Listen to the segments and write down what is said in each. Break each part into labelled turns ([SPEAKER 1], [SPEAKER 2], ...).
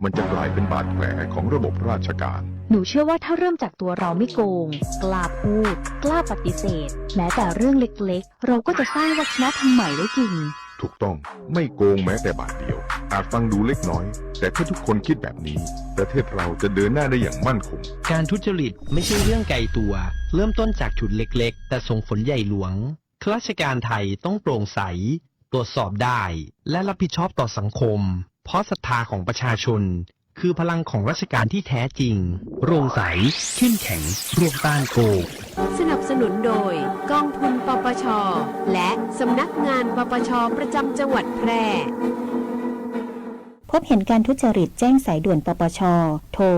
[SPEAKER 1] มันจะกลายเป็นบาดแผลของระบบราชการ
[SPEAKER 2] หนูเชื่อว่าถ้าเริ่มจากตัวเราไม่โกงกล้าพูดกล้าปฏิเสธแม้แต่เรื่องเล็กๆเราก็จะสร้างวัฒนธรรมใหม่ได้จริง
[SPEAKER 1] ถูกต้องไม่โกงแม้แต่บาทเดียวอาจฟังดูเล็กน้อยแต่ถ้าทุกคนคิดแบบนี้ประเทศเราจะเดินหน้าได้อย่างมั่นคง
[SPEAKER 3] การทุจริตไม่ใช่เรื่องไกลตัวเริ่มต้นจากจุดเล็กๆแต่ส่งผลใหญ่หลวงข้าราชการไทยต้องโปร่งใสตรวจสอบได้และรับผิดชอบต่อสังคมเพราะศรัทธาของประชาชนคือพลังของราชการที่แท้จริงโปร่งใสเข้มแข็งร่วมต้านโกง
[SPEAKER 4] สนับสนุนโดยกองทุนปปชและสำนักงานปปชประจำจังหวัดแพร่
[SPEAKER 5] พบเห็นการทุจริตแจ้งสายด่วนปปชโทร1205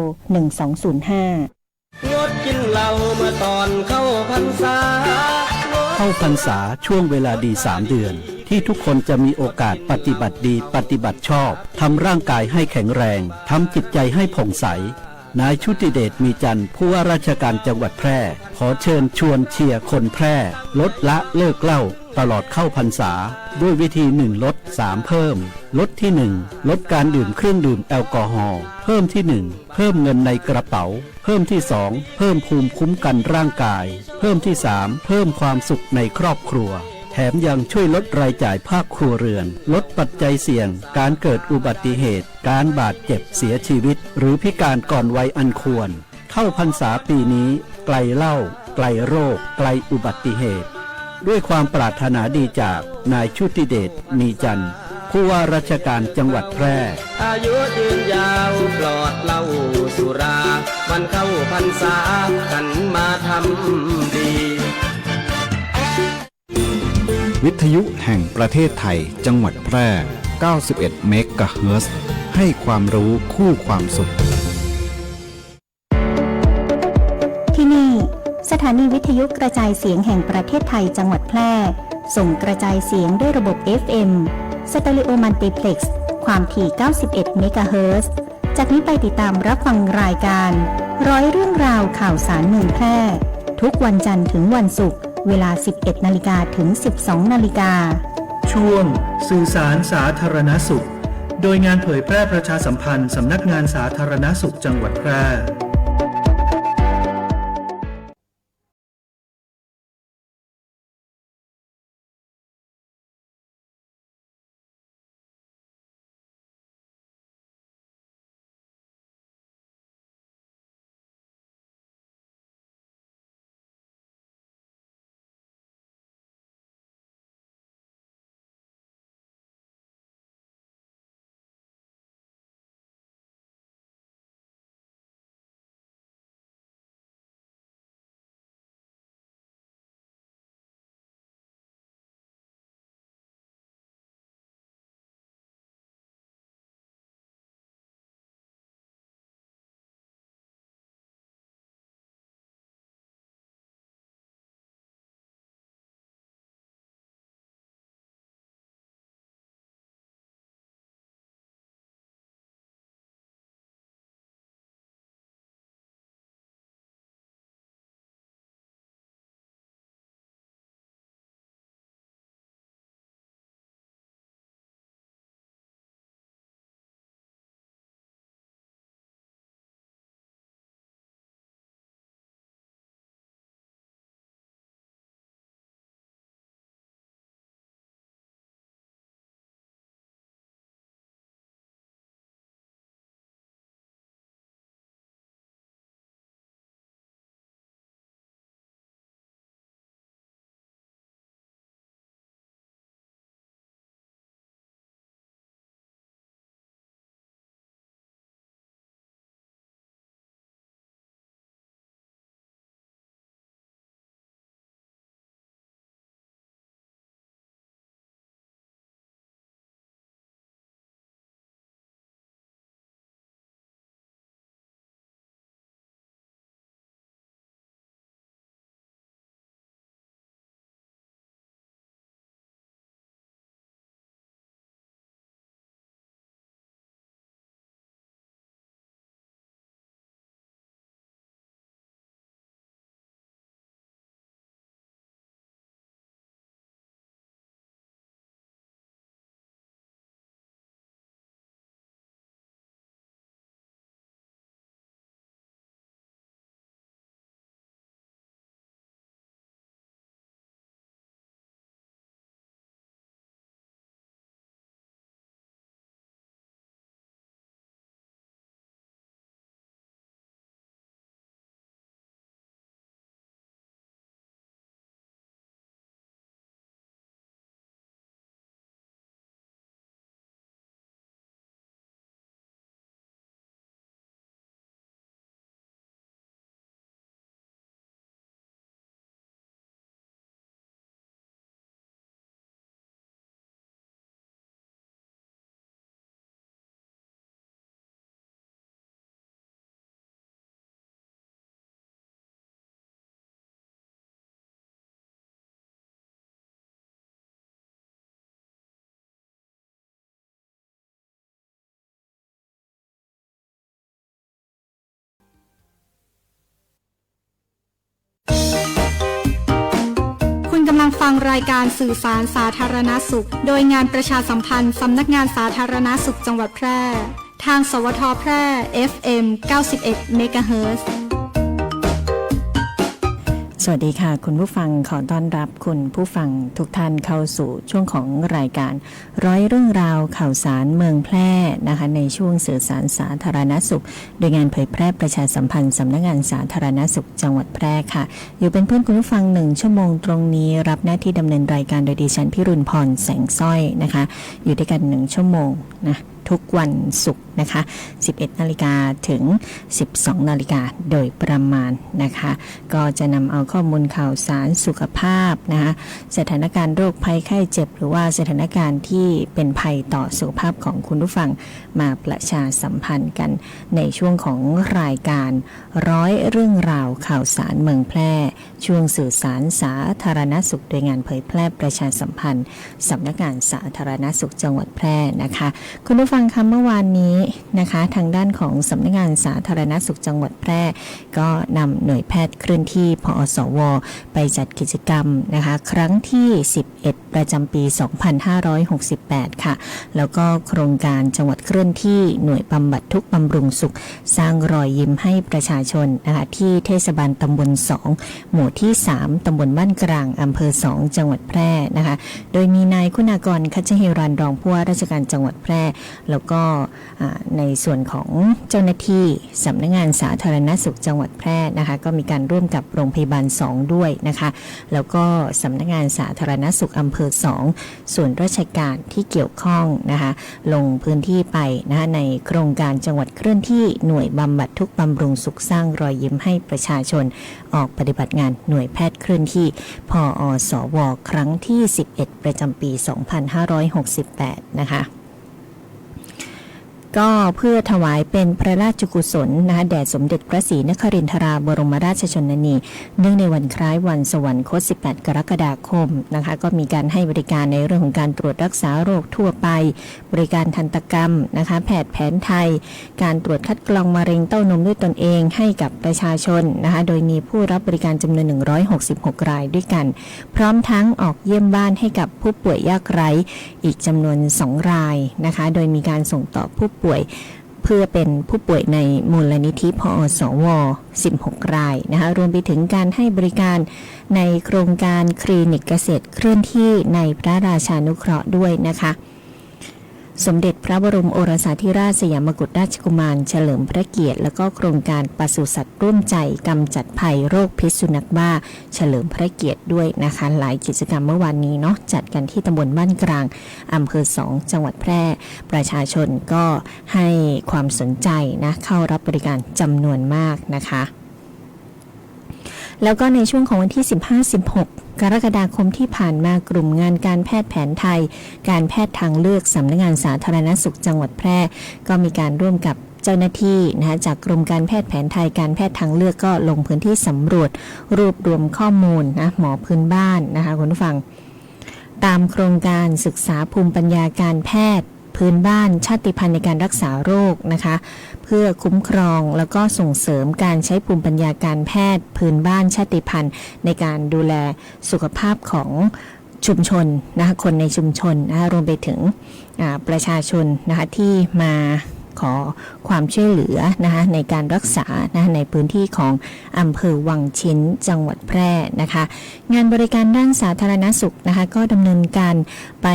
[SPEAKER 6] งดกินเหล้าเมื่อตอนเข้าพรรษา
[SPEAKER 7] เข้าพรรษาช่วงเวลาดี3 เดือนที่ทุกคนจะมีโอกาสปฏิบัติดีปฏิบัติชอบทำร่างกายให้แข็งแรงทำจิตใจให้ผ่องใสนายชุติเดชมีจันทร์ผู้ว่าราชการจังหวัดแพร่ขอเชิญชวนเชียร์คนแพร่ลดละเลิกเหล้าตลอดเข้าพรรษาด้วยวิธี1ลด3เพิ่มลดที่1ลดการดื่มเครื่องดื่มแอลกอฮอล์เพิ่มที่1เพิ่มเงินในกระเป๋าเพิ่มที่2เพิ่มภูมิคุ้มกันร่างกายเพิ่มที่3เพิ่มความสุขในครอบครัวแถมยังช่วยลดรายจ่ายภาคครัวเรือนลดปัจจัยเสี่ยงการเกิดอุบัติเหตุการบาดเจ็บเสียชีวิตหรือพิการก่อนวัยอันควรเข้าพรรษาปีนี้ไกลเหล้าไกลโรคไกลอุบัติเหตุด้วยความปรารถนาดีจากนายชุติเดชมีจันทร์ผู้ว่าราชการจังหวัดแพร่
[SPEAKER 6] อายุยืนยาวปลอดเหล้าสุราวันเข้าพรรษาหันมาทำดี
[SPEAKER 8] วิทยุแห่งประเทศไทยจังหวัดแพร่ 91 เมกะเฮิรตซ์ ให้ความรู้คู่ความสุข
[SPEAKER 5] ที่นี่สถานีวิทยุกระจายเสียงแห่งประเทศไทยจังหวัดแพร่ส่งกระจายเสียงด้วยระบบ FM สเตอริโอมัลติเพล็กซ์ความถี่ 91 เมกะเฮิรตซ์ จากนี้ไปติดตามรับฟังรายการร้อยเรื่องราวข่าวสารเมืองแพร่ทุกวันจันทร์ถึงวันศุกร์เวลา 11 นาฬิกาถึง 12 นาฬิกา
[SPEAKER 9] ช่วงสื่อสารสาธารณสุขโดยงานเผยแพร่ประชาสัมพันธ์สำนักงานสาธารณสุขจังหวัดแพร่
[SPEAKER 10] ำลังฟังรายการสื่อสารสาธารณสุขโดยงานประชาสัมพันธ์สำนักงานสาธารณสุขจังหวัดแพร่ทางสวทแพร่ FM 91 เมกะเฮิรตซ์
[SPEAKER 5] สวัสดีค่ะคุณผู้ฟังขอต้อนรับคุณผู้ฟังทุกท่านเข้าสู่ช่วงของรายการร้อยเรื่องราวข่าวสารเมืองแพร่นะคะในช่วงสื่อสารสาธารณสุขโดยงานเผยแพร่ประชาสัมพันธ์สำนักงานสาธารณสุขจังหวัดแพร่ค่ะอยู่เป็นเพื่อนคุณผู้ฟัง1ชั่วโมงตรงนี้รับหน้าที่ดำเนินรายการโดยดิฉันพิรุณพรแสงสร้อยนะคะอยู่ด้วยกัน1ชั่วโมงนะทุกวันศุกร์นะคะ 11 นาฬิกาถึง 12 นาฬิกาโดยประมาณนะคะก็จะนำเอาข้อมูลข่าวสารสุขภาพนะคะสถานการณ์โรคภัยไข้เจ็บหรือว่าสถานการณ์ที่เป็นภัยต่อสุขภาพของคุณผู้ฟังมาประชาสัมพันธ์กันในช่วงของรายการร้อยเรื่องราวข่าวสารเมืองแพร่ช่วงสื่อสารสาธารณสุขโดยงานเผยแพร่ประชาสัมพันธ์สำนักงานสาธารณสุขจังหวัดแพร่นะคะคุณผู้ฟังคะเมื่อวานนี้นะคะทางด้านของสำนักงานสาธารณสุขจังหวัดแพร่ก็นำหน่วยแพทย์เคลื่อนที่พอสวไปจัดกิจกรรมนะคะครั้งที่11ประจำปี2568ค่ะแล้วก็โครงการจังหวัดเคลื่อนที่หน่วยบำบัดทุกข์บำรุงสุขสร้างรอยยิ้มให้ประชาชนนะคะที่เทศบาลตำบล2หมู่ที่3ตำบลบ้านกลางอำเภอ2จังหวัดแพร่นะคะโดยมีนายคุณากรคัชเฮรันรองผู้ว่าราชการจังหวัดแพร่แล้วก็ในส่วนของเจ้าหน้าที่สำนักงานสาธารณสุขจังหวัดแพร่นะคะก็มีการร่วมกับโรงพยาบาล2ด้วยนะคะแล้วก็สำนักงานสาธารณสุขอำเภอ2ส่วนราชการที่เกี่ยวข้องนะคะลงพื้นที่ไปนะคะในโครงการจังหวัดเคลื่อนที่หน่วยบำบัดทุกข์บำรุงสุขสร้างรอยยิ้มให้ประชาชนออกปฏิบัติงานหน่วยแพทย์เคลื่อนที่พอสวครั้งที่11ประจำปี2568นะคะก็เพื่อถวายเป็นพระราชกุศลนะคะแด่สมเด็จพระศรีนครินทราบรมราชชนนีเนื่องในวันคล้ายวันสวรรคต18 กรกฎาคมนะคะก็มีการให้บริการในเรื่องของการตรวจรักษาโรคทั่วไปบริการทันตกรรมนะคะแพทย์แผนไทยการตรวจคัดกรองมะเร็งเต้านมด้วยตนเองให้กับประชาชนนะคะโดยมีผู้รับบริการจำนวน166รายด้วยกันพร้อมทั้งออกเยี่ยมบ้านให้กับผู้ป่วยยากไร้อีกจำนวน2รายนะคะโดยมีการส่งต่อผู้ป่วยเพื่อเป็นผู้ป่วยในมูลนิธิพอสว16รายนะคะรวมไปถึงการให้บริการในโครงการคลินิกเกษตรเคลื่อนที่ในพระราชานุเคราะห์ด้วยนะคะสมเด็จพระบรมโอรสาธิราชสยามกุฎราชกุมารเฉลิมพระเกียรติแล้วก็โครงการปศุสัตว์ร่วมใจกำจัดภัยโรคพิษสุนัขบ้าเฉลิมพระเกียรติด้วยนะคะหลายกิจกรรมเมื่อวานนี้เนาะจัดกันที่ตำบลบ้านกลางอำเภอ2จังหวัดแพร่ประชาชนก็ให้ความสนใจนะเข้ารับบริการจำนวนมากนะคะแล้วก็ในช่วงของวันที่15-16 กรกฎาคมที่ผ่านมากลุ่มงานการแพทย์แผนไทยการแพทย์ทางเลือกสำนักงานสาธารณสุขจังหวัดแพร่ก็มีการร่วมกับเจ้าหน้าที่นะคะจากกรมการแพทย์แผนไทยการแพทย์ทางเลือกก็ลงพื้นที่สำรวจรวบรวมข้อมูลนะหมอพื้นบ้านนะคะคุณผู้ฟังตามโครงการศึกษาภูมิปัญญาการแพทย์พื้นบ้านชาติพันธุ์ในการรักษาโรคนะคะเพื่อคุ้มครองแล้วก็ส่งเสริมการใช้ภูมิปัญญาการแพทย์พื้นบ้านชาติพันธุ์ในการดูแลสุขภาพของชุมชนนะคะคนในชุมชนนะคะรวมไปถึงประชาชนนะคะที่มาขอความช่วยเหลือนะคะในการรักษานะในพื้นที่ของอำเภอวังชิ้นจังหวัดแพร่นะคะงานบริการด้านสาธารณสุขนะคะก็ดำเนินการไป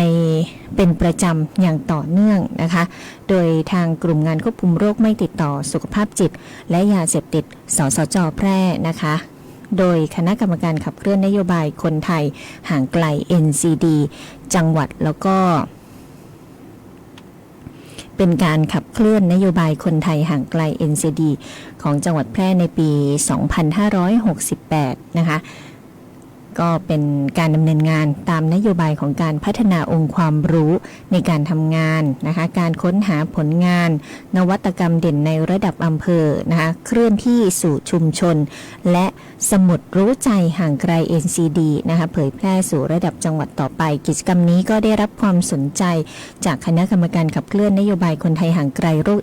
[SPEAKER 5] เป็นประจำอย่างต่อเนื่องนะคะโดยทางกลุ่มงานควบคุมโรคไม่ติดต่อสุขภาพจิตและยาเสพติดสสจ.แพร่นะคะโดยคณะกรรมการขับเคลื่อนนโยบายคนไทยห่างไกล NCD จังหวัดแล้วก็เป็นการขับเคลื่อนนโยบายคนไทยห่างไกล NCD ของจังหวัดแพร่ในปี 2568 นะคะก็เป็นการดำเนินงานตามนโยบายของการพัฒนาองค์ความรู้ในการทำงานนะคะการค้นหาผลงานนวัตกรรมเด่นในระดับอำเภอนะคะเคลื่อนที่สู่ชุมชนและสมุดรู้ใจห่างไกล NCD นะคะเผยแพร่สู่ระดับจังหวัดต่อไปกิจกรรมนี้ก็ได้รับความสนใจจากคณะกรรมการขับเคลื่อนนโยบายคนไทยห่างไกลโรค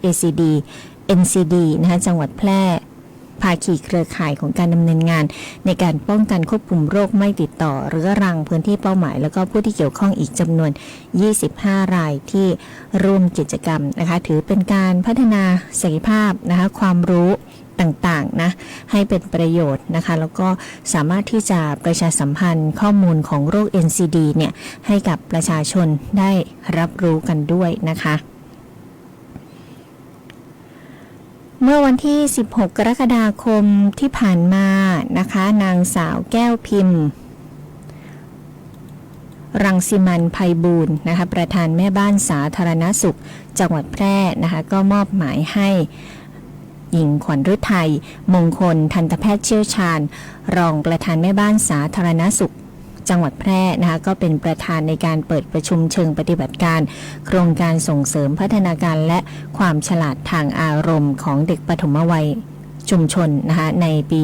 [SPEAKER 5] NCD นะคะจังหวัดแพร่ ภาคีเครือข่ายของการดำเนินงานในการป้องกันควบคุมโรคไม่ติดต่อเรื้อรังพื้นที่เป้าหมายแล้วก็ผู้ที่เกี่ยวข้องอีกจำนวน25รายที่ร่วมกิจกรรมนะคะถือเป็นการพัฒนาศักยภาพนะคะความรู้ต่างๆนะให้เป็นประโยชน์นะคะแล้วก็สามารถที่จะประชาสัมพันธ์ข้อมูลของโรค NCD เนี่ยให้กับประชาชนได้รับรู้กันด้วยนะคะเมื่อวันที่16กรกฎาคมที่ผ่านมานะคะนางสาวแก้วพิมพ์รังสิมันต์ไพบูลย์นะคะประธานแม่บ้านสาธารณสุขจังหวัดแพร่นะคะก็มอบหมายให้หญิงขวัญฤทัยมงคลทันตแพทย์เชี่ยวชาญรองประธานแม่บ้านสาธารณสุขจังหวัดแพร่นะคะก็เป็นประธานในการเปิดประชุมเชิงปฏิบัติการโครงการส่งเสริมพัฒนาการและความฉลาดทางอารมณ์ของเด็กปฐมวัยชุมชนนะคะในปี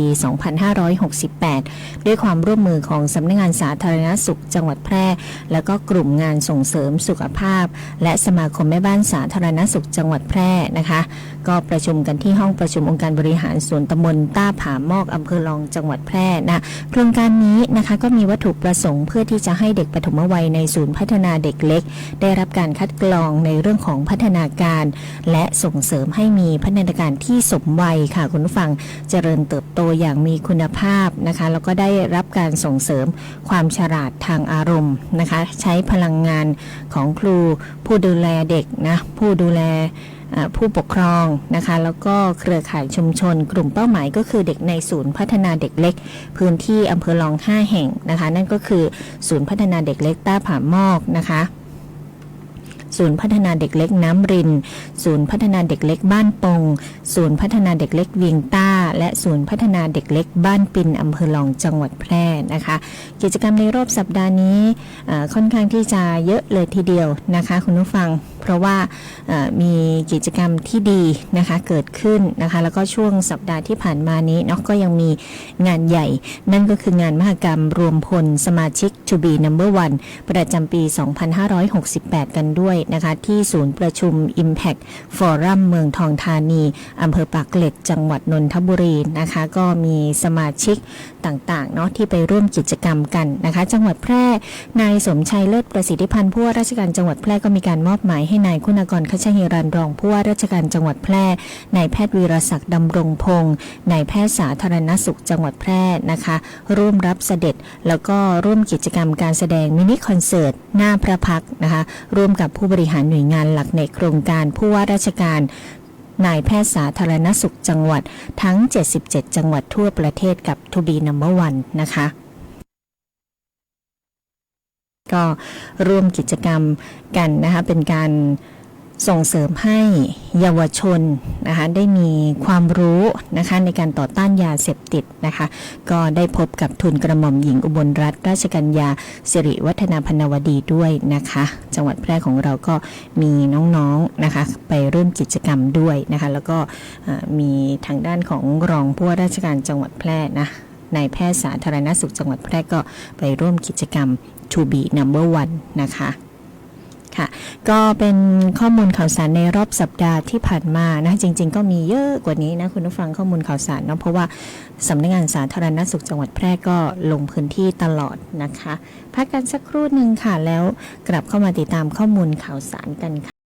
[SPEAKER 5] 2568 ด้วยความร่วมมือของสำนักงานสาธารณสุขจังหวัดแพร่แล้วก็กลุ่มงานส่งเสริมสุขภาพและสมาคมแม่บ้านสาธารณสุขจังหวัดแพร่นะคะก็ประชุมกันที่ห้องประชุมองค์การบริหารส่วนตำบลต้าผามอกอำเภอรองจังหวัดแพร่นะโครงการนี้นะคะก็มีวัตถุประสงค์เพื่อที่จะให้เด็กปฐมวัยในศูนย์พัฒนาเด็กเล็กได้รับการคัดกรองในเรื่องของพัฒนาการและส่งเสริมให้มีพัฒนาการที่สมวัยค่ะคุณผู้ฟังเจริญเติบโตอย่างมีคุณภาพนะคะแล้วก็ได้รับการส่งเสริมความฉลาดทางอารมณ์นะคะใช้พลังงานของครูผู้ดูแลเด็กนะผู้ดูแลผู้ปกครองนะคะแล้วก็เครือข่ายชุมชนกลุ่มเป้าหมายก็คือเด็กในศูนย์พัฒนาเด็กเล็กพื้นที่อำเภอรอง5แห่งนะคะนั่นก็คือศูนย์พัฒนาเด็กเล็กต้าผามอกนะคะศูนย์พัฒนาเด็กเล็กน้ำรินศูนย์พัฒนาเด็กเล็กบ้านปงศูนย์พัฒนาเด็กเล็กเวียงต้าและศูนย์พัฒนาเด็กเล็กบ้านปินอำเภอรองจังหวัดแพร่นะคะกิจกรรมในรอบสัปดาห์นี้ค่อนข้างที่จะเยอะเลยทีเดียวนะคะคุณผู้ฟังเพราะว่ามีกิจกรรมที่ดีนะคะเกิดขึ้นนะคะแล้วก็ช่วงสัปดาห์ที่ผ่านมานี้เนาะก็ยังมีงานใหญ่นั่นก็คืองานมหกรรมรวมพลสมาชิก To be number one ประจำปี 2568 กันด้วยนะคะที่ศูนย์ประชุม Impact Forum เมืองทองธานีอำเภอปากเกร็ดจังหวัดนนทบุรีนะคะก็มีสมาชิกต่างๆเนาะที่ไปร่วมกิจกรรมกันนะคะจังหวัดแพร่นายสมชัยเลิศประสิทธิพันธ์ผู้ว่าราชการจังหวัดแพร่ก็มีการมอบหมายให้นายคุณากรคัชเฮรันรองผู้ว่าราชการจังหวัดแพร่นายแพทย์วีรศักดิ์ดำรงพงศ์นายแพทย์สาธารณสุขจังหวัดแพร่นะคะร่วมรับเสด็จแล้วก็ร่วมกิจกรรมการแสดงมินิคอนเสิร์ตหน้าพระพักตร์นะคะร่วมกับผู้บริหารหน่วยงานหลักในโครงการผู้ว่าราชการนายแพทย์สาธารณสุขจังหวัดทั้ง77จังหวัดทั่วประเทศกับ To be number one นะคะก็ร่วมกิจกรรมกันนะคะเป็นการส่งเสริมให้เยาวชนนะคะได้มีความรู้นะคะในการต่อต้านยาเสพติดนะคะก็ได้พบกับทุนกระหม่อมหญิงอุบลรัตนราชกัญญาสิริวัฒนาพนวดีด้วยนะคะจังหวัดแพร่ของเราก็มีน้องๆนะคะไปร่วมกิจกรรมด้วยนะคะแล้วก็มีทางด้านของรองผู้ว่าราชการจังหวัดแพร่นะนายแพทย์สาธารณสุขจังหวัดแพร่ก็ไปร่วมกิจกรรม To be number one นะคะค่ะก็เป็นข้อมูลข่าวสารในรอบสัปดาห์ที่ผ่านมานะจริงๆก็มีเยอะกว่านี้นะคุณผู้ฟังข้อมูลข่าวสารเนาะเพราะว่าสำนักงานสาธารณสุขจังหวัดแพร่ก็ลงพื้นที่ตลอดนะคะพักกันสักครู่หนึ่งค่ะแล้วกลับเข้ามาติดตามข้อมูลข่าวสารกันค่ะ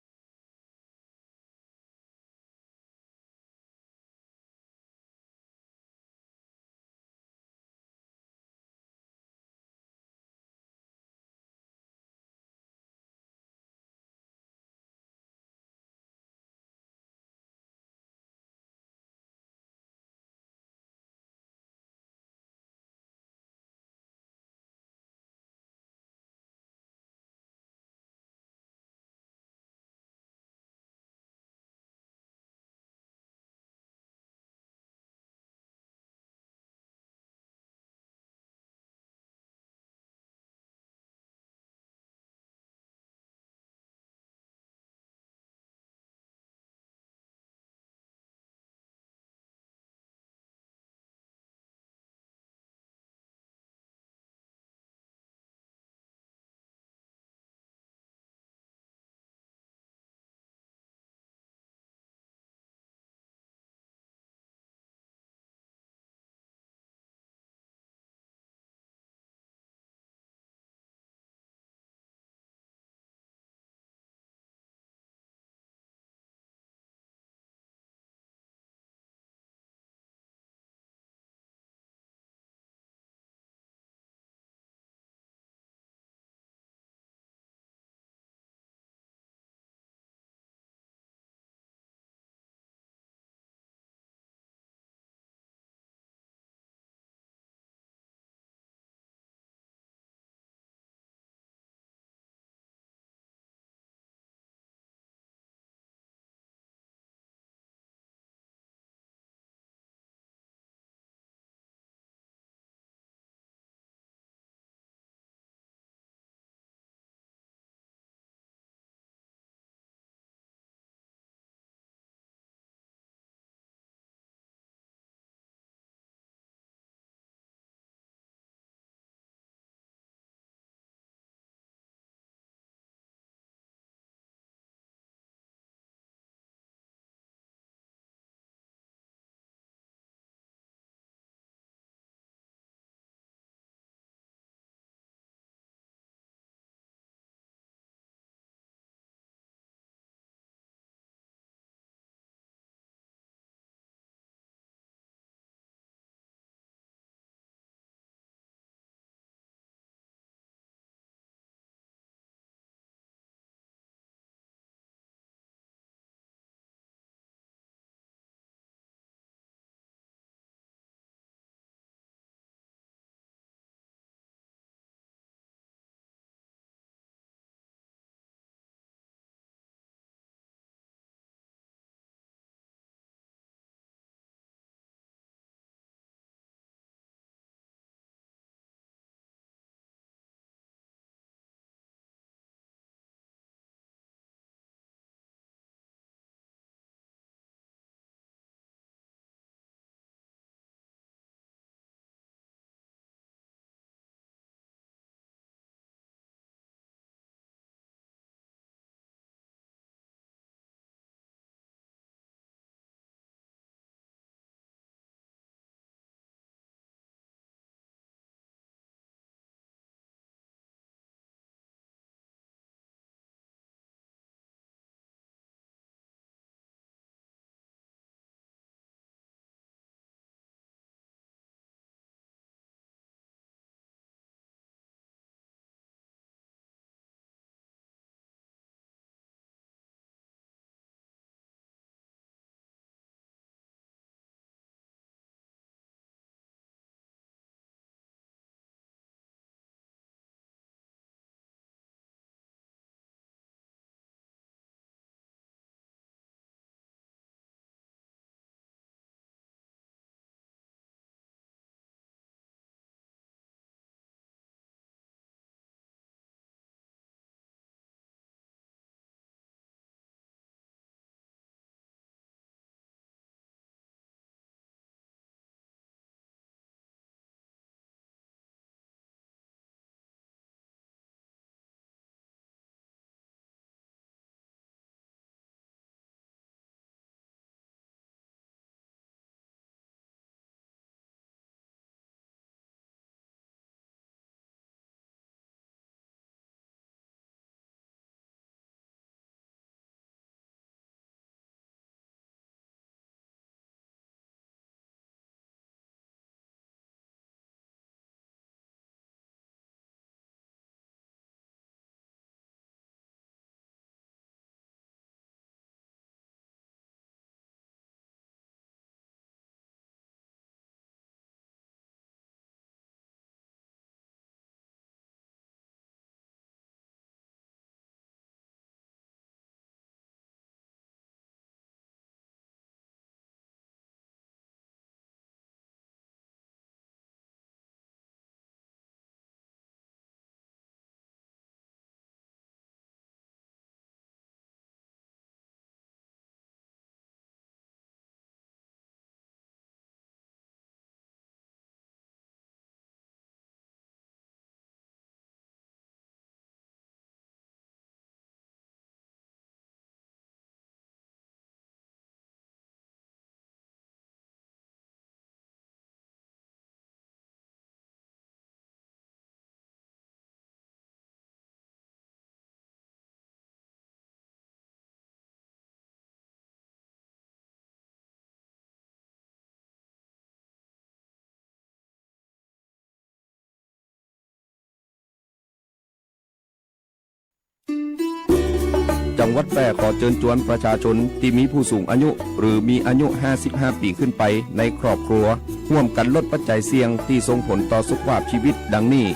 [SPEAKER 11] จังหวัดแพร่ขอเชิญชวนประชาชนที่มีผู้สูงอายุหรือมีอายุ 55 ปีขึ้นไปในครอบครัวร่วมกันลดปัจจัยเสี่ยงที่ส่งผลต่อสุขภาพชีวิตดังนี้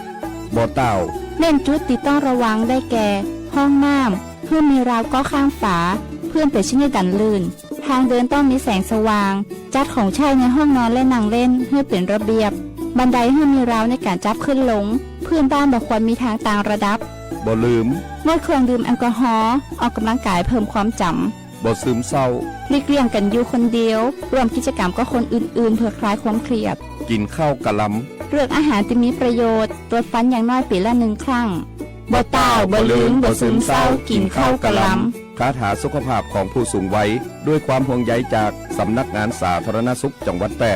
[SPEAKER 11] บ่อเต้า
[SPEAKER 5] เน้นจุดที่ต้องระวังได้แก่ ห้องน้ำเพื่อมีราวก็ข้างฝาเพื่อนเป็นชิ้นกันลื่นทางเดินต้องมีแสงสว่างจัดของใช้ในห้องนอนและนั่งเล่นให้เป็นระเบียบบันไดให้มีราวในการจับขึ้นลงพื้นบ้านบ่ควรมีทางต่างระดับ
[SPEAKER 11] บ่ลืม
[SPEAKER 5] งดเครื่องดื่มแอลกอฮอล์ออกกำลังกายเพิ่มความจำ
[SPEAKER 11] บ่ซึมเศร้า
[SPEAKER 5] หลีกเลี่ยงกันอยู่คนเดียวร่วมกิจกรรมกับคนอื่นๆเพื่อคลายความเครียด
[SPEAKER 11] กินข้าวกะล
[SPEAKER 5] ำเลือกอาหารที่มีประโยชน์ตรวจฟันอย่างน้อยปีละ1 ครั้งบ่เต้าบ่ลืมบ่ซึมเศร้ากินข้าวกะล
[SPEAKER 11] ำคาถาสุขภาพของผู้สูงวัยด้วยความห่วงใยจากสำนักงานสาธารณสุขจังหวัดแพร่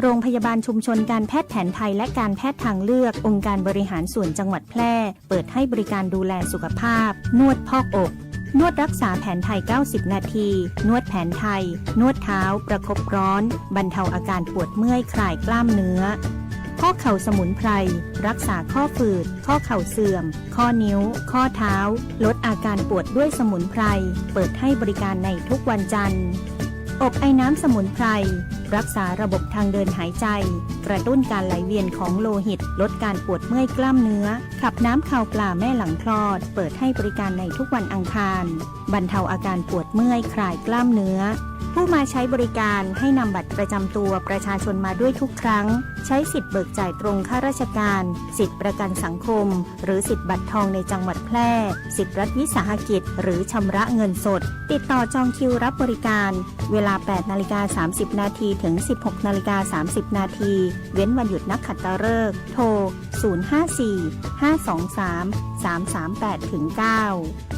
[SPEAKER 5] โรงพยาบาลชุมชนการแพทย์แผนไทยและการแพทย์ทางเลือกองค์การบริหารส่วนจังหวัดแพร่เปิดให้บริการดูแลสุขภาพนวดพอกอกนวดรักษาแผนไทย90 นาทีนวดแผนไทยนวดเท้าประคบร้อนบรรเทาอาการปวดเมื่อยคลายกล้ามเนื้อข้อเข่าสมุนไพรรักษาข้อฝืดข้อเข่าเสื่อมข้อนิ้วข้อเท้าลดอาการปวดด้วยสมุนไพรเปิดให้บริการในทุกวันจันทร์อบไอน้ำสมุนไพรรักษาระบบทางเดินหายใจกระตุ้นการไหลเวียนของโลหิตลดการปวดเมื่อยกล้ามเนื้อขับน้ำข่าวปลาแม่หลังคลอดเปิดให้บริการในทุกวันอังคารบรรเทาอาการปวดเมื่อยคลายกล้ามเนื้อผู้มาใช้บริการให้นำบัตรประจำตัวประชาชนมาด้วยทุกครั้งใช้สิทธิ์เบิกจ่ายตรงข้าราชการสิทธิ์ประกันสังคมหรือสิทธิ์บัตรทองในจังหวัดแพร่สิทธิ์รัฐวิสาหกิจหรือชำระเงินสดติดต่อจองคิวรับบริการเวลา 8:30 นาทีถึง 16:30 นาทีเว้นวันหยุดนักขัตฤกษ์โทร 054-523-338-9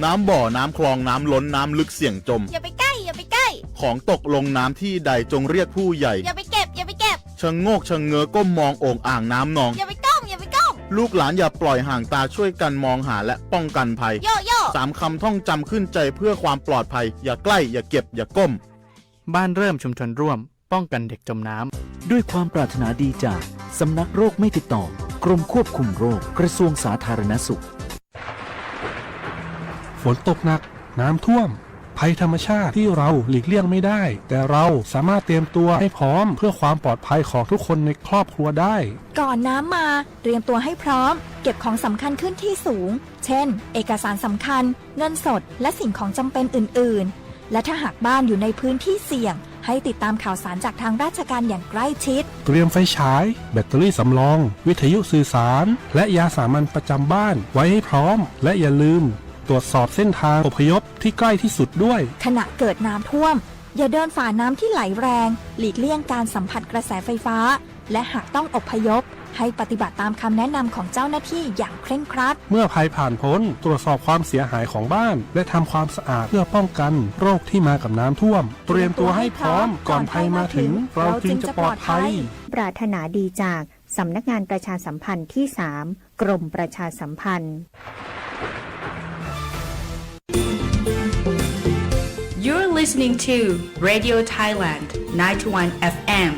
[SPEAKER 12] น้ำบ่อน้ำคลองน้ำล้นน้ำลึกเสี่ยงจม
[SPEAKER 13] อย่าไปใกล้อย่าไปใกล้
[SPEAKER 12] ของตกลงน้ำที่ใดจงเรียกผู้ใหญ่
[SPEAKER 13] อย่าไปเก็บอย่าไปเก็บ
[SPEAKER 12] ชะโงกชะเง้อก้มมองโอ่งอ่างน้ำนอง
[SPEAKER 13] อย่าไปก้มอย่าไปก้ม
[SPEAKER 12] ลูกหลานอย่าปล่อยห่างตาช่วยกันมองหาและป้องกันภัย
[SPEAKER 13] โยโย่
[SPEAKER 12] 3 คำท่องจำขึ้นใจเพื่อความปลอดภัยอย่าใกล้อย่าเก็บอย่าก้ม
[SPEAKER 14] บ้านเริ่มชุมชนร่วมป้องกันเด็กจมน้
[SPEAKER 15] ำด้วยความปรารถนาดีจากสำนักโรคไม่ติดต่อกรมควบคุมโรคกระทรวงสาธารณสุข
[SPEAKER 16] ฝนตกหนักน้ำท่วมภัยธรรมชาติที่เราหลีกเลี่ยงไม่ได้แต่เราสามารถเตรียมตัวให้พร้อมเพื่อความปลอดภัยของทุกคนในครอบครัวได้
[SPEAKER 17] ก่อนน้ำมาเตรียมตัวให้พร้อมเก็บของสำคัญขึ้นที่สูงเช่นเอกสารสำคัญเงินสดและสิ่งของจำเป็นอื่นๆและถ้าหากบ้านอยู่ในพื้นที่เสี่ยงให้ติดตามข่าวสารจากทางราชการอย่างใกล้ชิด
[SPEAKER 16] เตรียมไฟฉายแบตเตอรี่สำรองวิทยุสื่อสารและยาสามัญประจำบ้านไว้ให้พร้อมและอย่าลืมตรวจสอบเส้นทางอพยพที่ใกล้ที่สุดด้วย
[SPEAKER 17] ขณะเกิดน้ำท่วมอย่าเดินฝ่าน้ำที่ไหลแรงหลีกเลี่ยงการสัมผัสกระแสไฟฟ้าและหากต้องอพยพให้ปฏิบัติตามคำแนะนำของเจ้าหน้าที่อย่างเคร่งครัด
[SPEAKER 16] เมื่อภัยผ่านพ้นตรวจสอบความเสียหายของบ้านและทำความสะอาดเพื่อป้องกันโรคที่มากับน้ำท่วมเตรียมตัวให้พร้อมก่อนภัยมาถึงเราจึงจะปลอดภัย
[SPEAKER 5] ปรารถนาดีจากสำนักงานประชาสัมพันธ์ที่3กรมประชาสัมพันธ์
[SPEAKER 18] You're listening to Radio Thailand 91 FM.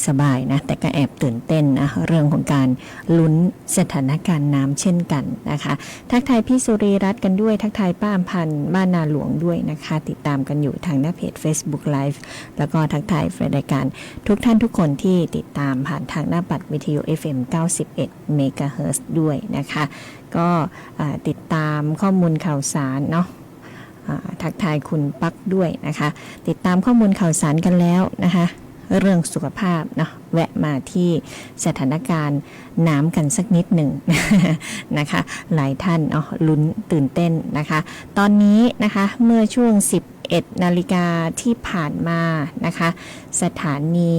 [SPEAKER 19] สบายๆนะแต่ก็แอบตื่นเต้นนะเรื่องของการลุ้นสถานการณ์น้ำเช่นกันนะคะทักทายพี่สุรีรัตน์กันด้วยทักทายป้าอำพันธ์บ้านนาหลวงด้วยนะคะติดตามกันอยู่ทางหน้าเพจ Facebook Live แล้วก็ทักทายแฟนรายการทุกท่านทุกคนที่ติดตามผ่านทางหน้าปัดวิทยุ FM 91 MHz ด้วยนะคะก็ติดตามข้อมูลข่าวสารเนาะทักทายคุณปักด้วยนะคะติดตามข้อมูลข่าวสารกันแล้วนะคะเรื่องสุขภาพเนาะแวะมาที่สถานการณ์น้ำกันสักนิดหนึ่ง นะคะหลายท่านลุ้นตื่นเต้นนะคะตอนนี้นะคะเมื่อช่วง 11 นาฬิกาที่ผ่านมานะคะสถานี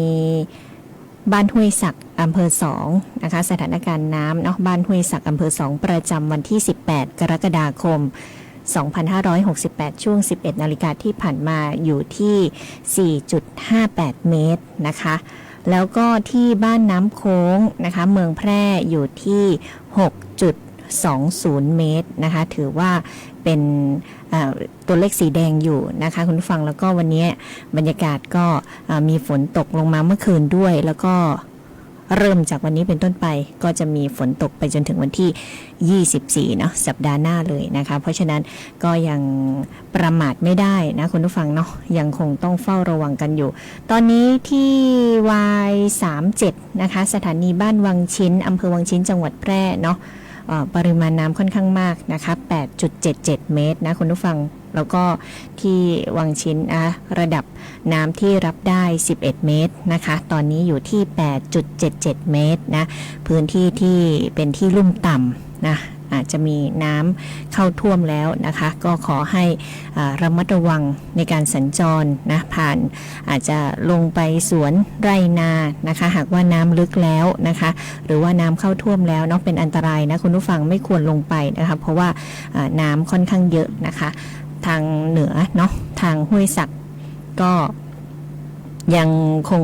[SPEAKER 19] บ้านห้วยศักอำเภอ2นะคะสถานการณ์น้ำเนาะบ้านห้วยศักอำเภอ2ประจำวันที่18กรกฎาคม2568ช่วง 11 นาฬิกาที่ผ่านมาอยู่ที่ 4.58 เมตรนะคะแล้วก็ที่บ้านน้ำโค้งนะคะเมืองแพร่อยู่ที่ 6.20 เมตรนะคะถือว่าเป็นตัวเลขสีแดงอยู่นะคะคุณผู้ฟังแล้วก็วันนี้บรรยากาศก็มีฝนตกลงมาเมื่อคืนด้วยแล้วก็เริ่มจากวันนี้เป็นต้นไปก็จะมีฝนตกไปจนถึงวันที่24เนาะสัปดาห์หน้าเลยนะคะเพราะฉะนั้นก็ยังประมาทไม่ได้นะคุณผู้ฟังเนาะยังคงต้องเฝ้าระวังกันอยู่ตอนนี้ที่ Y37 นะคะสถานีบ้านวังชิ้นอำเภอวังชิ้นจังหวัดแพร่เนาะปริมาณน้ำค่อนข้างมากนะคะ 8.77 เมตรนะคุณผู้ฟังแล้วก็ที่วังชิ้นระดับน้ำที่รับได้11เมตรนะคะตอนนี้อยู่ที่ 8.77 เมตรนะพื้นที่ที่เป็นที่ลุ่มต่ำนะอาจจะมีน้ำเข้าท่วมแล้วนะคะก็ขอให้ระมัดระวังในการสัญจรนะผ่านอาจจะลงไปสวนไร่นานะคะหากว่าน้ำลึกแล้วนะคะหรือว่าน้ำเข้าท่วมแล้วเนาะเป็นอันตรายนะคุณผู้ฟังไม่ควรลงไปนะคะเพราะว่าน้ำค่อนข้างเยอะนะคะทางเหนือเนาะทางห้วยศักก็ยังคง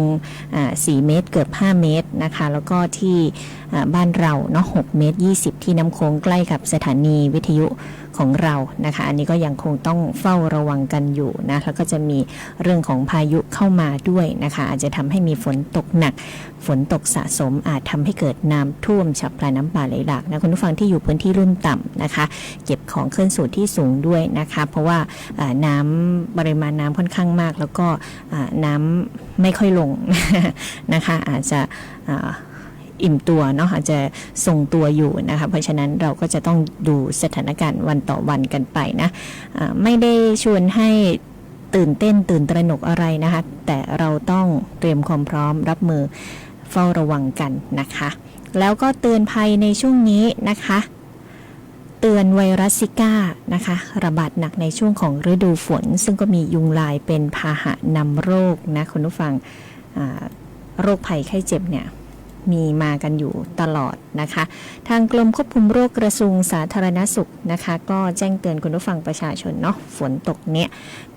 [SPEAKER 19] 4 เมตรเกือบ5 เมตรนะคะแล้วก็ที่บ้านเราเนาะ6 เมตร 20ที่น้ำโขงใกล้กับสถานีวิทยุของเรานะคะอันนี้ก็ยังคงต้องเฝ้าระวังกันอยู่นะแล้วก็จะมีเรื่องของพายุเข้ามาด้วยนะคะอาจจะทำให้มีฝนตกหนักฝนตกสะสมอาจทำให้เกิดน้ำท่วมฉับพลันน้ำป่าไหลหลากนะคุณผู้ฟังที่อยู่พื้นที่ลุ่มต่ำนะคะเก็บของขึ้นสู่ที่สูงด้วยนะคะเพราะว่าน้ำปริมาณน้ำค่อนข้างมากแล้วก็น้ำไม่ค่อยลงนะคะอาจจะอิ่มตัวเนาะอาจจะทรงตัวอยู่นะคะเพราะฉะนั้นเราก็จะต้องดูสถานการณ์วันต่อวันกันไปนะไม่ได้ชวนให้ตื่นเต้นตื่นตระหนกอะไรนะคะแต่เราต้องเตรียมความพร้อมรับมือเฝ้าระวังกันนะคะแล้วก็เตือนภัยในช่วงนี้นะคะเตือนไวรัสซิก้านะคะระบาดหนักในช่วงของฤดูฝนซึ่งก็มียุงลายเป็นพาหะนำโรคนะคุณผู้ฟังโรคภัยไข้เจ็บเนี่ยมีมากันอยู่ตลอดนะคะทางกรมควบคุมโรคกระทรวงสาธารณสุขนะคะก็แจ้งเตือนคุณผู้ฟังประชาชนเนาะฝนตกเนี่ย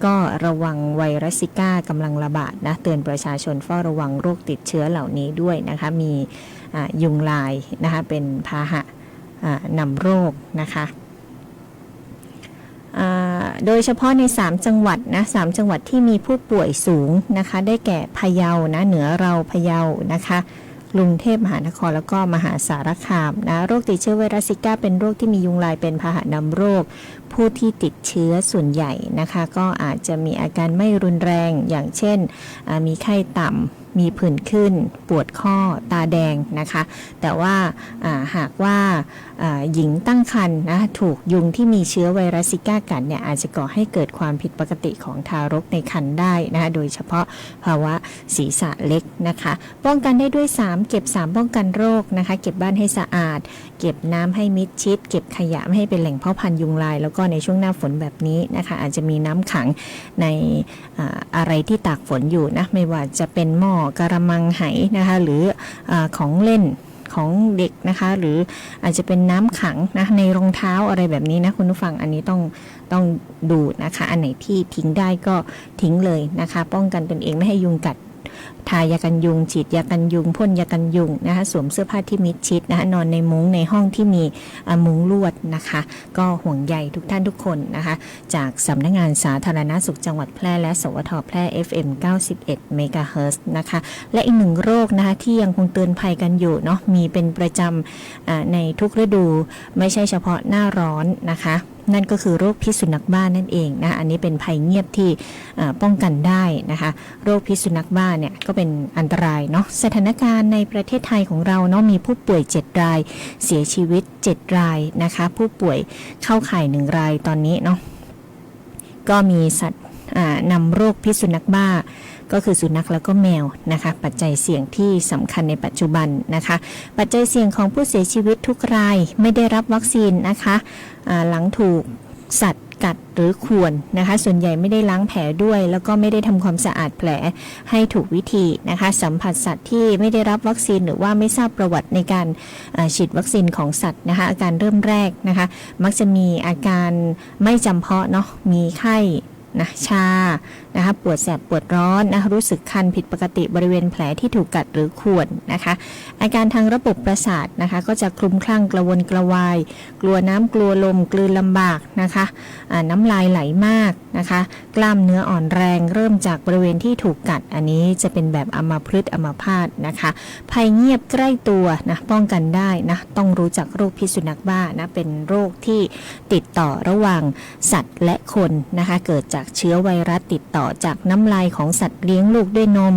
[SPEAKER 19] ก็ระวังไวรัสซิก้ากำลังระบาดนะเตือนประชาชนเฝ้าระวังโรคติดเชื้อเหล่านี้ด้วยนะคะมียุงลายนะคะเป็นพาหะนำโรคนะคะโดยเฉพาะใน3จังหวัดนะ3จังหวัดที่มีผู้ป่วยสูงนะคะได้แก่พะเยานะเหนือเราพะเยานะคะกรุงเทพมหานครแล้วก็มหาสารคามนะโรคติดเชื้อไวรัสซิก้าเป็นโรคที่มียุงลายเป็นพาหะนำโรคผู้ที่ติดเชื้อส่วนใหญ่นะคะก็อาจจะมีอาการไม่รุนแรงอย่างเช่นมีไข้ต่ำมีผื่นขึ้นปวดข้อตาแดงนะคะแต่ว่าหากว่าหญิงตั้งครรภ์นะถูกยุงที่มีเชื้อไวรัสซิก้ากัดเนี่ยอาจจะก่อให้เกิดความผิดปกติของทารกในครรภ์ได้นะคะโดยเฉพาะภาวะศีรษะเล็กนะคะป้องกันได้ด้วย3เก็บ3ป้องกันโรคนะคะเก็บบ้านให้สะอาดเก็บน้ำให้มิดชิดเก็บขยะไม่ให้เป็นแหล่งเพาะพันธุ์ยุงลายแล้วก็ในช่วงหน้าฝนแบบนี้นะคะอาจจะมีน้ำขังในอะไรที่ตากฝนอยู่นะไม่ว่าจะเป็นหม้อกระมังไหนะคะหรือของเล่นของเด็กนะคะหรืออาจจะเป็นน้ำขังนะในรองเท้าอะไรแบบนี้นะคุณผู้ฟังอันนี้ต้องดูนะคะอันไหนที่ทิ้งได้ก็ทิ้งเลยนะคะป้องกันตนเองไม่ให้ยุงกัด ทายากันยุงฉีดยากันยุงพ่นยากันยุงนะคะสวมเสื้อผ้าที่มิดชิดนะคะนอนในมุ้งในห้องที่มีมุ้งลวดนะคะก็ห่วงใยทุกท่านทุกคนนะคะจากสำนักงานสาธารณสุขจังหวัดแพร่และสวทแพร่ FM 91 เมกะเฮิรตซ์นะคะและอีกหนึ่งโรคนะคะที่ยังคงเตือนภัยกันอยู่เนาะมีเป็นประจำในทุกฤดูไม่ใช่เฉพาะหน้าร้อนนะคะนั่นก็คือโรคพิษสุนัขบ้านั่นเองนะอันนี้เป็นภัยเงียบที่ป้องกันได้นะคะโรคพิษสุนัขบ้าเนี่ยก็เป็นอันตรายเนาะสถานการณ์ในประเทศไทยของเราเนาะมีผู้ป่วย7รายเสียชีวิต7รายนะคะผู้ป่วยเข้าข่าย1รายตอนนี้เนาะก็มีสัตว์นำโรคพิษสุนัขบ้าก็คือสุนัขแล้วก็แมวนะคะปัจจัยเสี่ยงที่สำคัญในปัจจุบันนะคะปัจจัยเสี่ยงของผู้เสียชีวิตทุกรายไม่ได้รับวัคซีนนะคะหลังถูกสัตว์กัดหรือข่วนนะคะส่วนใหญ่ไม่ได้ล้างแผลด้วยแล้วก็ไม่ได้ทำความสะอาดแผลให้ถูกวิธีนะคะสัมผัสสัตว์ที่ไม่ได้รับวัคซีนหรือว่าไม่ทราบประวัติในการฉีดวัคซีนของสัตว์นะคะอาการเริ่มแรกนะคะมักจะมีอาการไม่จำเพาะเนาะมีไข้นะชานะคะปวดแสบปวดร้อนนะคะรู้สึกคันผิดปกติบริเวณแผลที่ถูกกัดหรือข่วนนะคะอาการทางระบบประสาทนะคะก็จะคลุ้มคลั่งกระวนกระวายกลัวน้ำกลัวลมกลืนลำบากนะคะน้ำลายไหลมากนะคะกล้ามเนื้ออ่อนแรงเริ่มจากบริเวณที่ถูกกัดอันนี้จะเป็นแบบอัมพฤกษ์อัมพาตนะคะภัยเงียบใกล้ตัวนะป้องกันได้นะต้องรู้จักโรคพิษสุนัขบ้านะเป็นโรคที่ติดต่อระหว่างสัตว์และคนนะคะเกิดจากเชื้อไวรัสติดต่อจากน้ำลายของสัตว์เลี้ยงลูกด้วยนม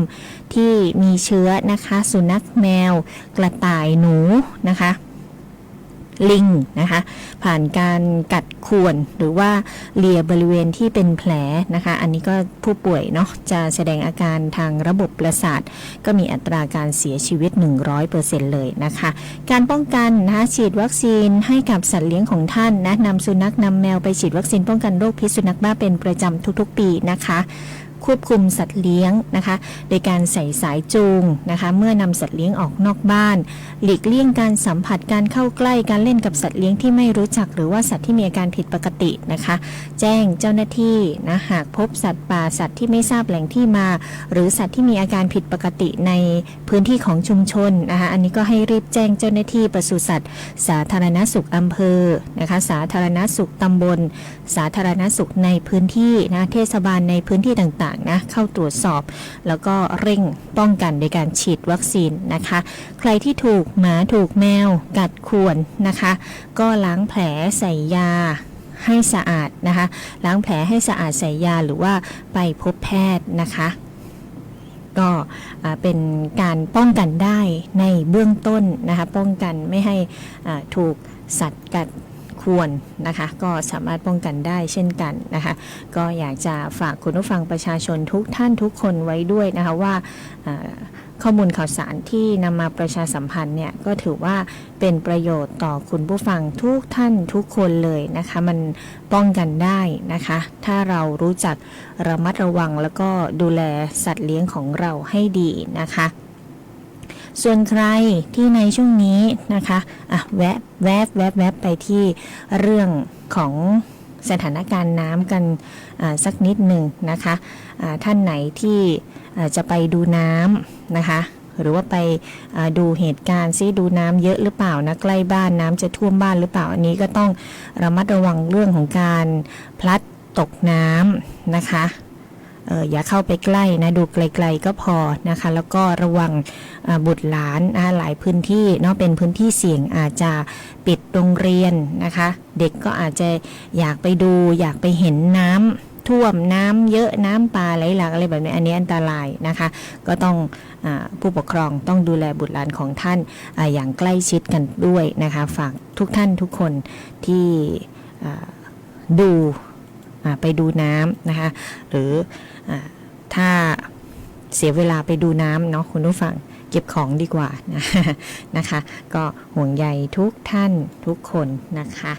[SPEAKER 19] ที่มีเชื้อนะคะสุนัขแมวกระต่ายหนูนะคะลิงนะคะผ่านการกัดข่วนหรือว่าเลียบริเวณที่เป็นแผลนะคะอันนี้ก็ผู้ป่วยเนาะจะแสดงอาการทางระบบประสาทก็มีอัตราการเสียชีวิต 100% เลยนะคะการป้องกันนะคะฉีดวัคซีนให้กับสัตว์เลี้ยงของท่านนะนำสุนัขนำแมวไปฉีดวัคซีนป้องกันโรคพิษสุนัขบ้าเป็นประจำทุกๆปีนะคะควบคุมสัตว์เลี้ยงนะคะโดยการใส่สายจูงนะคะเมื่อนำสัตว์เลี้ยงออกนอกบ้านหลีกเลี่ยงการสัมผัสการเข้าใกล้การเล่นกับสัตว์เลี้ยงที่ไม่รู้จักหรือว่าสัตว์ที่มีอาการผิดปกตินะคะแจ้งเจ้าหน้าที่นะหากพบสัตว์ป่าสัตว์ที่ไม่ทราบแหล่งที่มาหรือสัตว์ที่มีอาการผิดปกติในพื้นที่ของชุมชนนะคะอันนี้ก็ให้รีบแจ้งเจ้าหน้าที่ปศุสัตว์สาธารณสุขอำเภอนะคะสาธารณสุขตำบลสาธารณสุขในพื้นที่นะเทศบาลในพื้นที่ต่างนะเข้าตรวจสอบแล้วก็เร่งป้องกันโดยการฉีดวัคซีนนะคะใครที่ถูกหมาถูกแมวกัดข่วนนะคะก็ล้างแผลใส่ยาให้สะอาดนะคะล้างแผลให้สะอาดใส่ยาหรือว่าไปพบแพทย์นะคะก็เป็นการป้องกันได้ในเบื้องต้นนะคะป้องกันไม่ให้ถูกสัตว์กัดควรนะคะก็สามารถป้องกันได้เช่นกันนะคะก็อยากจะฝากคุณผู้ฟังประชาชนทุกท่านทุกคนไว้ด้วยนะคะว่าข้อมูลข่าวสารที่นำมาประชาสัมพันธ์เนี่ยก็ถือว่าเป็นประโยชน์ต่อคุณผู้ฟังทุกท่านทุกคนเลยนะคะมันป้องกันได้นะคะถ้าเรารู้จักระมัดระวังแล้วก็ดูแลสัตว์เลี้ยงของเราให้ดีนะคะส่วนใครที่ในช่วงนี้นะคะแวบไปที่เรื่องของสถานการณ์น้ำกันสักนิดหนึ่งนะคะท่านไหนที่จะไปดูน้ำนะคะหรือว่าไปดูเหตุการณ์ซิดูน้ำเยอะหรือเปล่านะใกล้บ้านน้ำจะท่วมบ้านหรือเปล่าอันนี้ก็ต้องระมัดระวังเรื่องของการพลัดตกน้ำนะคะอย่าเข้าไปใกล้นะดูไกลๆก็พอนะคะแล้วก็ระวังบุตรหลานหลายพื้นที่เนาะเป็นพื้นที่เสี่ยงอาจจะปิดโรงเรียนนะคะเด็กก็อาจจะอยากไปดูอยากไปเห็นน้ำท่วมน้ำเยอะน้ำป่าไหลหลากอะไรแบบนี้อันนี้อันตรายนะคะก็ต้องผู้ปกครองต้องดูแลบุตรหลานของท่านอย่างใกล้ชิดกันด้วยนะคะฝากทุกท่านทุกคนที่ดูไปดูน้ำนะคะหรือถ้าเสียเวลาไปดูน้ำเนาะคุณผู้ฟังเก็บของดีกว่านะคะก็ห่วงใยทุกท่านทุกคนนะคะ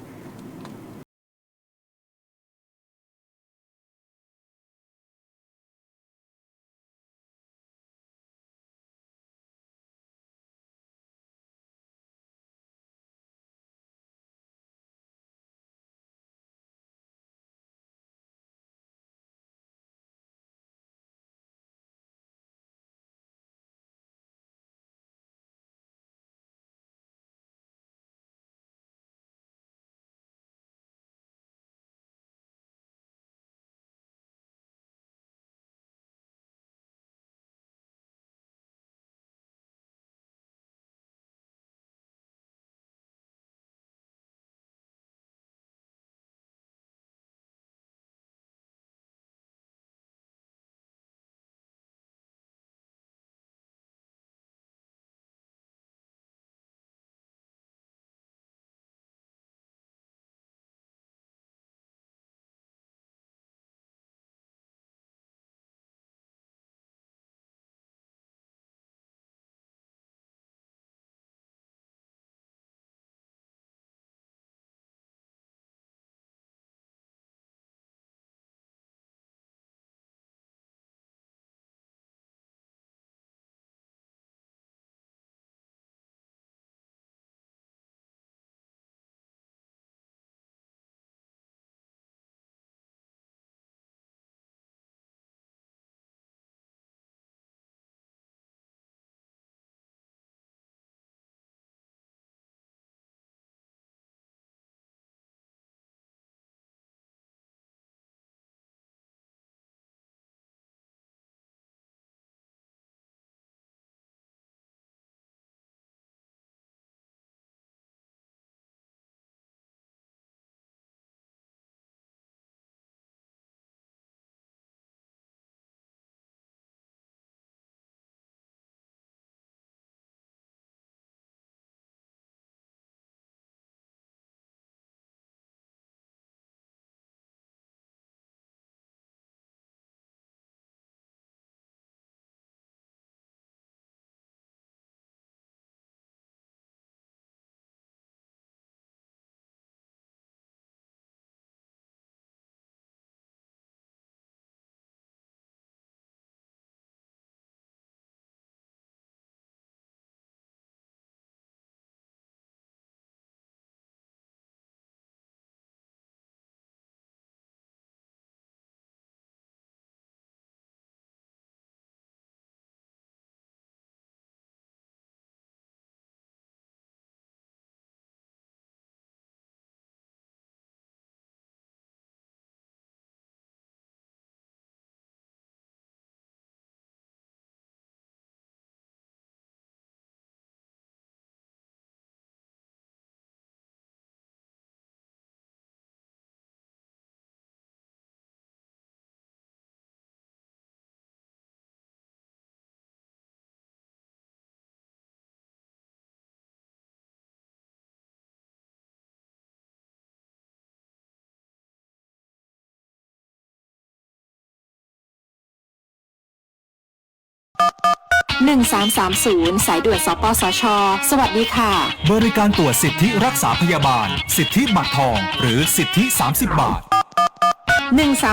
[SPEAKER 20] 1330 สายด่วนสปสช.สวัสดีค่ะ
[SPEAKER 21] บริการตรวจสิทธิรักษาพยาบาลสิทธิบัตรทองหรือสิทธิ30 บาท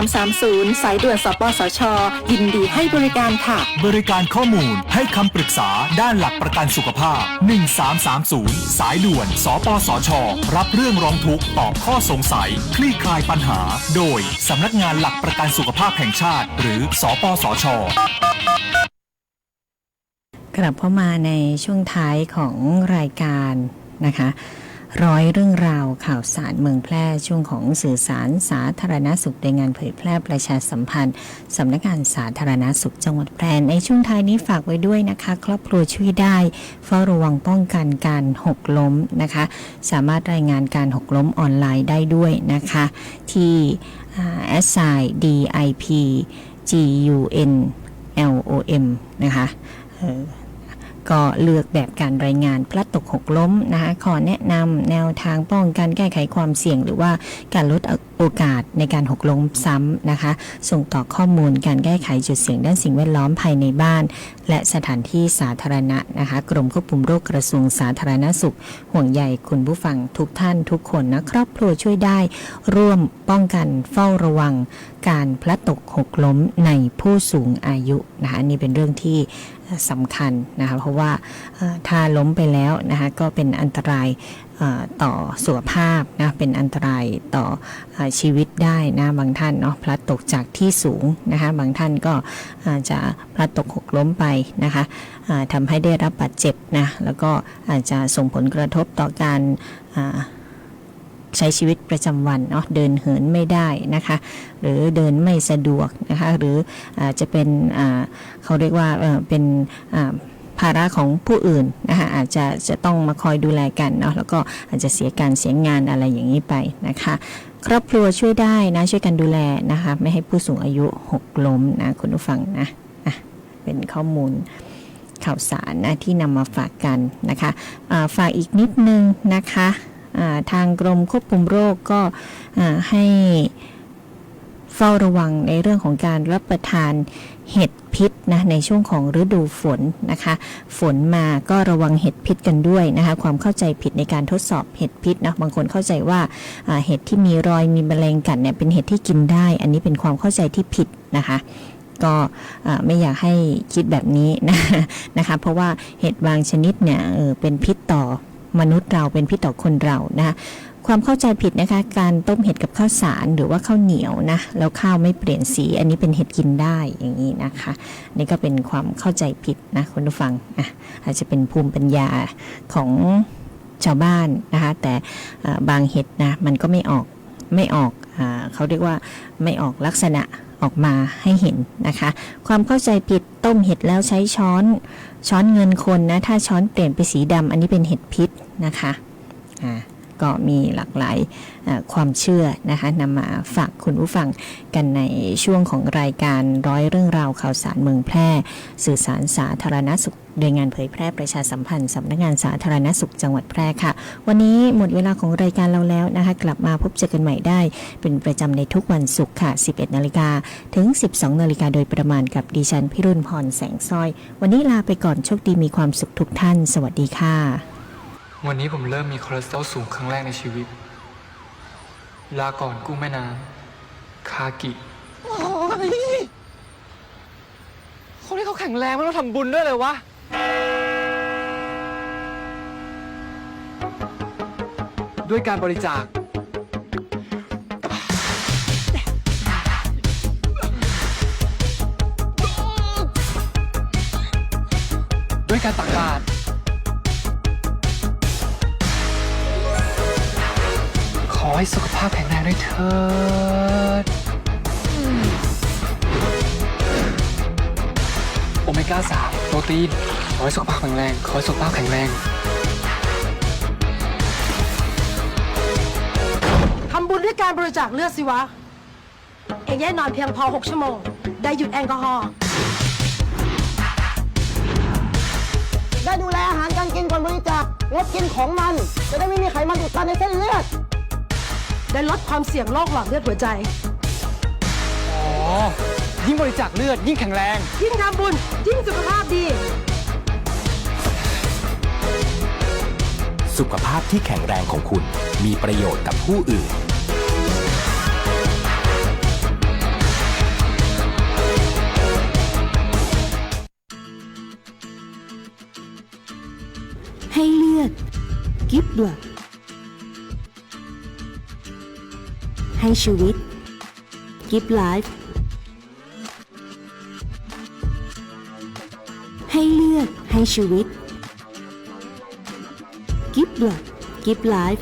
[SPEAKER 20] 1330 สายด่วนสปสช.ยินดีให้บริการค่ะ
[SPEAKER 21] บริการข้อมูลให้คำปรึกษาด้านหลักประกันสุขภาพ1330สายด่วนสปสช.รับเรื่องร้องทุกข์ตอบข้อสงสัยคลี่คลายปัญหาโดยสำนักงานหลักประกันสุขภาพแห่งชาติหรือสปสช.
[SPEAKER 19] กลับเข้ามาในช่วงท้ายของรายการนะคะร้อยเรื่องราวข่าวสารเมืองแพร่ช่วงของสื่อสารสาธารณสุขโดยงานเผยแพร่ประชาสัมพันธ์สำนักงานสาธารณสุขจังหวัดแพร่ในช่วงท้ายนี้ฝากไว้ด้วยนะคะครอบครัวช่วยได้เฝ้าระวังป้องกันการหกล้มนะคะสามารถรายงานการหกล้มออนไลน์ได้ด้วยนะคะที่@DIP GUNLOM นะคะก็เลือกแบบการรายงานพลัดตกหกล้มนะคะขอแนะนำแนวทางป้องกันแก้ไขความเสี่ยงหรือว่าการลดโอกาสในการหกล้มซ้ำนะคะส่งต่อข้อมูลการแก้ไขจุดเสี่ยงด้านสิ่งแวดล้อมภายในบ้านและสถานที่สาธารณะนะคะกรมควบคุมโรคกระทรวงสาธารณสุขห่วงใยคุณผู้ฟังทุกท่านทุกคนนะครอบครัวช่วยได้ร่วมป้องกันเฝ้าระวังการพลัดตกหกล้มในผู้สูงอายุนะคะนี่เป็นเรื่องที่สำคัญนะคะเพราะว่าถ้าล้มไปแล้วนะคะก็เป็นอันตรายต่อสุขภาพนะเป็นอันตรายต่อชีวิตได้นะบางท่านเนาะพลัดตกจากที่สูงนะคะบางท่านก็จะพลัดตกหกล้มไปนะคะทำให้ได้รับบาดเจ็บนะแล้วก็อาจจะส่งผลกระทบต่อการใช้ชีวิตประจำวันเนาะเดินเหินไม่ได้นะคะหรือเดินไม่สะดวกนะคะหรือจะเป็นเขาเรียกว่าเป็นภาระของผู้อื่นนะคะอาจจะต้องมาคอยดูแลกันเนาะแล้วก็อาจจะเสียการเสียงานอะไรอย่างนี้ไปนะคะครอบครัวช่วยได้นะช่วยกันดูแลนะคะไม่ให้ผู้สูงอายุหกล้มนะคุณผู้ฟังนะเป็นข้อมูลข่าวสารนะที่นำมาฝากกันนะคะฝากอีกนิดนึงนะคะทางกรมควบคุมโรคก็ให้เฝ้าระวังในเรื่องของการรับประทานเห็ดพิษนะในช่วงของฤดูฝนนะคะฝนมาก็ระวังเห็ดพิษกันด้วยนะคะความเข้าใจผิดในการทดสอบเห็ดพิษนะบางคนเข้าใจว่าเห็ดที่มีรอยมีแมลงกัดเนี่ยเป็นเห็ดที่กินได้อันนี้เป็นความเข้าใจที่ผิดนะคะก็ไม่อยากให้คิดแบบนี้นะคะเพราะว่าเห็ดบางชนิดเนี่ยเป็นพิษต่อมนุษย์เราเป็นพิษต่อคนเรานะคะความเข้าใจผิดนะคะการต้มเห็ดกับข้าวสารหรือว่าข้าวเหนียวนะแล้วข้าวไม่เปลี่ยนสีอันนี้เป็นเห็ดกินได้อย่างนี้นะคะนี่ก็เป็นความเข้าใจผิดนะคุณผู้ฟังอาจจะเป็นภูมิปัญญาของชาวบ้านนะคะแต่บางเห็ดนะมันก็ไม่ออกเขาเรียกว่าไม่ออกลักษณะออกมาให้เห็นนะคะความเข้าใจผิดต้มเห็ดแล้วใช้ช้อนเงินคนนะถ้าช้อนเปลี่ยนไปสีดำอันนี้เป็นเห็ดพิษนะคะก็มีหลากหลายความเชื่อนะคะนำมาฝากคุณผู้ฟังกันในช่วงของรายการร้อยเรื่องราวข่าวสารเมืองแพร่สื่อสารสาธารณสุขโดยงานเผยแพร่ประชาสัมพันธ์สำนักงานสาธารณสุขจังหวัดแพร่ค่ะวันนี้หมดเวลาของรายการเราแล้วนะคะกลับมาพบเจอกันใหม่ได้เป็นประจำในทุกวันศุกร์ค่ะ 11 นาฬิกาถึง 12 นาฬิกาโดยประมาณกับดิฉันพิรุณพรแสงสร้อยวันนี้ลาไปก่อนโชคดีมีความสุขทุกท่านสวัสดีค่ะ
[SPEAKER 22] วันนี้ผมเริ่มมีคอเลสเตอรอลสูงครั้งแรกในชีวิตลาก่อนกุ้งแม่น้ำคากิคนที่เขาแข็งแรงไม่ต้องทำบุญด้วยเลยวะด้วยการบริจาคด้วยการตักบาตรขอให้สุขภาพแข็งแรงด้วยเถิดโอเมก้า 3 โปรตีนขอให้สุขภาพแข็งแรงขอให้สุขภาพแข็งแรง
[SPEAKER 23] ทำบุญด้วยการบริจาคเลือดสิวะเองแย่นอนเพียงพอ6 ชั่วโมงได้หยุดแอลกอฮอล์ได้ดูแลอาหารการกินก่อนบริจาคงดกินของมันจะได้ไม่มีไขมันอุดตันในเส้นเลือดได้ลดความเสี่ยงโรคหลอดเลือดหัวใจ
[SPEAKER 22] ยิ่งบริจาคเลือดยิ่งแข็งแรง
[SPEAKER 23] ยิ่งทำบุญยิ่งสุขภาพดี
[SPEAKER 1] สุขภาพที่แข็งแรงของคุณมีประโยชน์กับผู้อื่น
[SPEAKER 2] ให้เลือด Give Blood ให้ชีวิต Give Life ให้เลือดให้ชีวิต Give Blood Give Life